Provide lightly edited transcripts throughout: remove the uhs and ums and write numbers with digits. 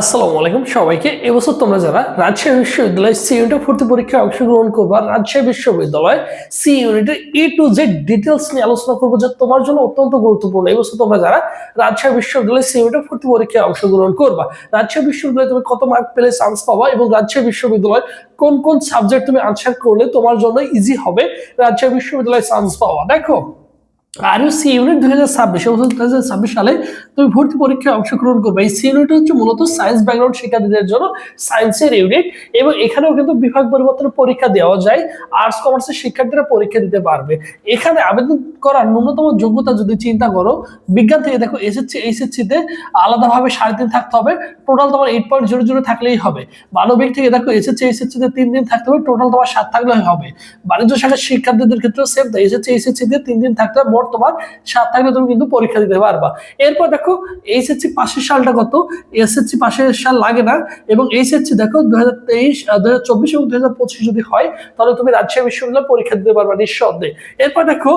আসসালামু আলাইকুম সবাইকে। এবছর তোমরা যারা রাজশাহী বিশ্ববিদ্যালয় সি ইউনিটে ভর্তি পরীক্ষায় অংশগ্রহণ করবা, রাজশাহী বিশ্ববিদ্যালয় সি ইউনিটের এ টু জেড ডিটেলস নিয়ে আলোচনা করবো, যা তোমার জন্য অত্যন্ত গুরুত্বপূর্ণ। এবছর তোমরা যারা রাজশাহী বিশ্ববিদ্যালয় সি ইউনিটে ভর্তি পরীক্ষায় অংশগ্রহণ করবা, রাজশাহী বিশ্ববিদ্যালয়ে তুমি কত মার্ক পেলে চান্স পাবা এবং রাজশাহী বিশ্ববিদ্যালয় কোন কোন সাবজেক্ট তুমি আনসার করলে তোমার জন্য ইজি হবে রাজশাহী বিশ্ববিদ্যালয়ে চান্স পাওয়া। দেখো, আর সি ইউনিট 2026 সালে তুমি ভর্তি পরীক্ষায় অংশগ্রহণ করবে। এই সি ইউনিট হচ্ছে মূলত সায়েন্স ব্যাকগ্রাউন্ড শিক্ষার্থীদের জন্য সায়েন্সের ইউনিট, এবং এখানেও কিন্তু বিভাগ পরিবর্তনের পরীক্ষা দেওয়া যায়। আর্টস কমার্সের শিক্ষার্থীরা পরীক্ষা দিতে পারবে। এখানে আবেদন করার ন্যূনতম যোগ্যতা যদি চিন্তা করো, বিজ্ঞান থেকে দেখো এসএসসি এইচএসসি তে আলাদাভাবে 3.5 থাকতে হবে, টোটাল তোমার 8.00 থাকলেই হবে। মানবিক থেকে দেখো এসএসসি এইচএসসি তে 3 দিন থাকতে হবে, টোটাল তোমার 7 থাকলেই হবে। বাণিজ্য শাখার শিক্ষার্থীদের ক্ষেত্রে সেম তাই, এসএসসি এইচএসসি তে 3 দিন থাকতে হবে, মোট তোমার 7 থাকলে তুমি কিন্তু পরীক্ষা দিতে পারবা। এরপর দেখো এইচএসসি পাশের সালটা কত, এসএসসি পাশের সাল লাগে না, এবং এইচএসসি দেখো 2023 2024 এবং 2025 যদি হয় তাহলে তুমি রাজশাহী বিশ্ববিদ্যালয়ে পরীক্ষা দিতে পারবা নিঃসন্দেহে। এরপর দেখো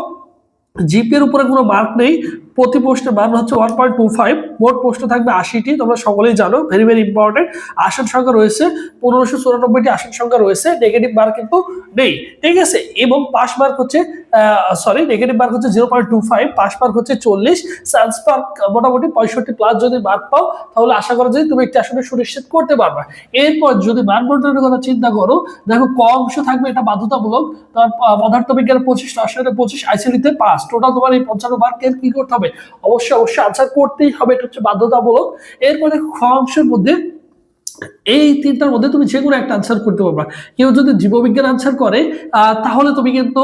জিপি এর উপরে কোনো মার্ক নেই, প্রতি পোস্টের মান হচ্ছে 1.25, মোট পোস্ট থাকবে 80টি, তোমরা সকলেই জানো, ভেরি ভেরি ইম্পর্টেন্ট। আসন সংখ্যা রয়েছে 1594টি আসন সংখ্যা রয়েছে, নেগেটিভ মার্ক কিন্তু নেই, ঠিক আছে। এবং পাস মার্ক হচ্ছে নেগেটিভ মার্ক হচ্ছে 0.25, পাস মার্ক হচ্ছে 40, চান্স মার্ক মোটামুটি 65 প্লাস যদি মার্ক পাও তাহলে আশা করা যায় তুমি একটি আসনে সুনিশ্চিত করতে পারবা। এরপর যদি মান বন্টনের কথা চিন্তা করো, দেখো ক অংশ থাকবে, এটা বাধ্যতামূলক। তার পদার্থবিজ্ঞানে 25, রসায়নে 25, আইসিটিতে 5, টোটাল তোমার এই 55 মার্কের কি করতে হবে, অবশ্যই আনসার করতেই হবে, এটা হচ্ছে বাধ্যতামূলক। এরপরে খ অংশের মধ্যে এই তিনটার মধ্যে তুমি যে কোনো একটা আনসার করতে পারবা। কেউ যদি জীববিজ্ঞান আনসার করে তাহলে তুমি কিন্তু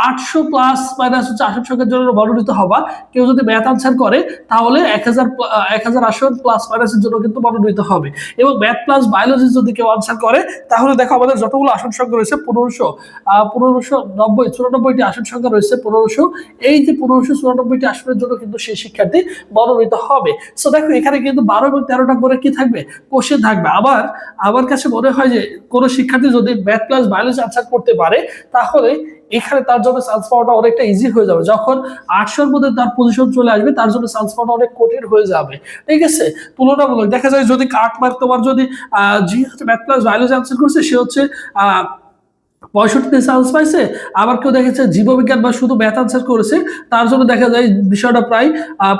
800 প্লাস মাইনাস হচ্ছে আসন সংখ্যার জন্য মনোনীত হবা। কেউ যদি ম্যাথ আনসার করে তাহলে 1000 আসন প্লাস মাইনাসের জন্য কিন্তু মনোনীত হবে। এবং ম্যাথ প্লাস বায়োলজি যদি কেউ আনসার করে তাহলে দেখো আমাদের যতগুলো আসন সংখ্যা রয়েছে 1594টি আসন সংখ্যা রয়েছে, 1500, এই যে 1594টি আসনের জন্য কিন্তু সেই শিক্ষার্থী মনোনীত হবে। সো দেখো এখানে কিন্তু 12 এবং 13টা করে কি থাকবে, কোশ্চেন থাকবে। আবার আমার কাছে মনে হয় যে কোনো শিক্ষার্থী যদি ম্যাথ প্লাস বায়োলজি আনসার করতে পারে তাহলে এখানে তার জন্য চান্স পাওয়াটা অনেকটা ইজি হয়ে যাবে। যখন 800-র মধ্যে তার পজিশন চলে আসবে তার জন্য চান্স পাওয়াটা অনেক কঠিন হয়ে যাবে, ঠিক আছে। তুলনামূলক দেখা যায় যদি কাট মার্ক তোমার যদি জি হচ্ছে ম্যাথ প্লাস বায়োলজি আনসার করছে, সে হচ্ছে 65তে চান্স পাইছে, আবার কেউ দেখেছে জীববিজ্ঞান বা শুধু ম্যাথ আনসার করেছে, তার জন্য দেখা যায় বিষয়টা প্রায়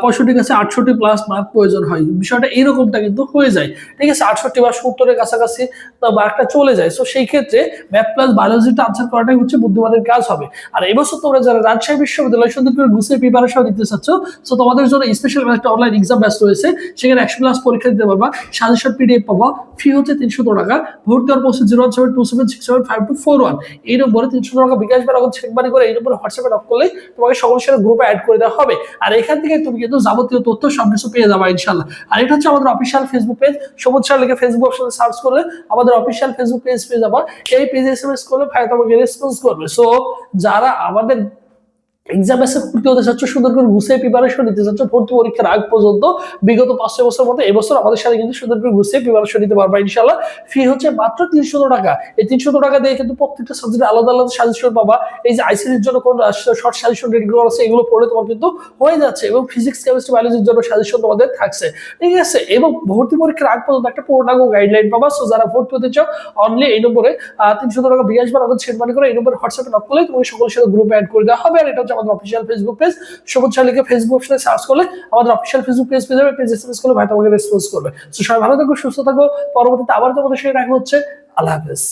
65 কাছে 68 প্লাস মার্ক প্রয়োজন হয়। বিষয়টা এরকমটা কিন্তু হয়ে যায়, ঠিক আছে। 68 বা 70-এর কাছাকাছি মার্কটা চলে যায়। সো সেই ক্ষেত্রে ম্যাথ প্লাস বায়োলজিটা আনসার করাটাই হচ্ছে বুদ্ধিমানের কাজ হবে। আর এবছর তোমরা যারা রাজশাহী বিশ্ববিদ্যালয় সুন্দর করে গুছিয়ে প্রিপারেশন দিতে চাচ্ছ, সো তোমাদের জন্য স্পেশাল একটা অনলাইন এক্সাম ব্যাচ রয়েছে, সেখানে 100 প্লাস পরীক্ষা দিতে পারবা, সাজেশন পিডিএফ পাবা, ফি হচ্ছে 300 টাকা, ভর্তি হওয়ার পর 01727675241 এই নম্বরে 300 টাকা বিকাশ বা নগদ সেন্ড মানি করে এই নম্বরে হোয়াটসঅ্যাপে নক করলে তোমাকে সকলের সাথে গ্রুপে অ্যাড করে দেওয়া হবে। আর এখান থেকে তুমি কিন্তু যাবতীয় তথ্য সবকিছু পেয়ে যাবে ইনশাআল্লাহ। আর এটা হচ্ছে আমাদের অফিসিয়াল ফেসবুক পেজ, সবুজ স্যার লিখে ফেসবুক অপশনে সার্চ করলে আমাদের অফিসিয়াল ফেসবুক পেজ পেয়ে যাবা। এই পেজে এসএমএস করলে ভাই তোমাকে রেসপন্স করবে। সো যারা আমাদের এক্সাম এসে ভর্তি হতে চাচ্ছ, সুন্দর করে গুছিয়ে প্রিপারেশন নিতে চাচ্ছ ভর্তি পরীক্ষার আগ পর্যন্ত, বিগত 5-6 বছর মতো এবছর আমাদের সাথে কিন্তু সুন্দর করে গুছিয়ে প্রিপারেশন নিতে পারবা ইনশাআল্লাহ। ফি হচ্ছে মাত্র 300 টাকা। এই 300 টাকা দিয়ে কিন্তু প্রত্যেকটা সাবজেক্টে আলাদা আলাদা সাজেশন পাবা। এই যে আইসিটির জন্য কোন শর্ট সাজেশন রেডিগুলো আছে এগুলো পড়লে তোমার কিন্তু হয়ে যাচ্ছে, এবং ফিজিক্স কেমিস্ট্রি বায়োলজির জন্য সাজেশন তোমাদের থাকছে, ঠিক আছে। এবং ভর্তি পরীক্ষার আগ পর্যন্ত একটা পূর্ণাঙ্গ গাইডলাইন পাবা। সো যারা ভর্তি হতে চাও অনলি এই নম্বরে 300 টাকা বিকাশ বা নগদ সেন্ড মানি করে এই নম্বরে হোয়াটসঅ্যাপে নক করলে তোমাকে সকলের সাথে গ্রুপে অ্যাড করে দেওয়া হবে। আর এটা হচ্ছে আমাদের অফিসিয়াল ফেসবুক পেজ, সবুজ স্যার লিখে ফেসবুক অপশনে সার্চ করলে আমাদের অফিসিয়াল ফেসবুক পেজ পেয়ে যাবে, পেজ এসএমএস করলে ভাই তোমাকে রেসপন্স করবে। সো সবাই ভালো থাকো, সুস্থ থাকো, পরবর্তীতে আবার তোমাদের সাথে দেখা হচ্ছে। আল্লাহ হাফেজ।